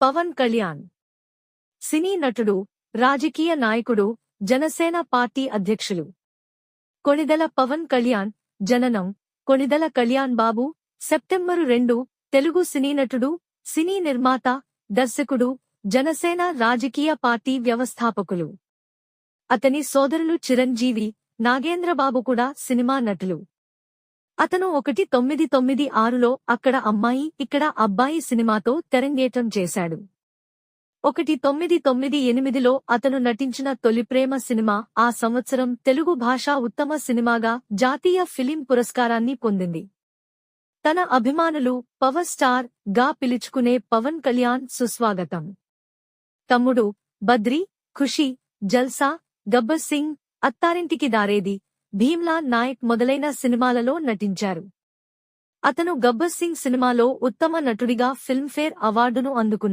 పవన్ కళ్యాణ్ సినీ నటుడు, రాజకీయ నాయకుడు, జనసేన పార్టీ అధ్యక్షులు. కొణిదెల పవన్ కళ్యాణ్ జననం కొణిదెల కళ్యాణ్ బాబు సెప్టెంబరు 2 తెలుగు సినీ నటుడు, సినీ నిర్మాత, దర్శకుడు, జనసేన రాజకీయ పార్టీ వ్యవస్థాపకులు. అతని సోదరులు చిరంజీవి, నాగేంద్రబాబు కూడా సినిమా నటులు. అతను 1996లో అక్కడ అమ్మాయి ఇక్కడ అబ్బాయి సినిమాతో తెరంగేట్రం చేశాడు. 1998లో అతను నటించిన తొలి ప్రేమ సినిమా ఆ సంవత్సరం తెలుగు భాషా ఉత్తమ సినిమాగా జాతీయ ఫిలిం పురస్కారాన్ని పొందింది. తన అభిమానులు పవర్ స్టార్ గా పిలుచుకునే పవన్ కళ్యాణ్ సుస్వాగతం. తమ్ముడు, బద్రీ, ఖుషీ, జల్సా, గబ్బర్ సింగ్, అత్తారింటికి దారేది, భీమ్లా నాయక్ మొదలైన సినిమాలలో నటించారు. అతను గబ్బర్ సింగ్ సినిమాలో ఉత్తమ నటుడిగా ఫిల్మ్ఫేర్ అవార్డును అందుకున్నారు.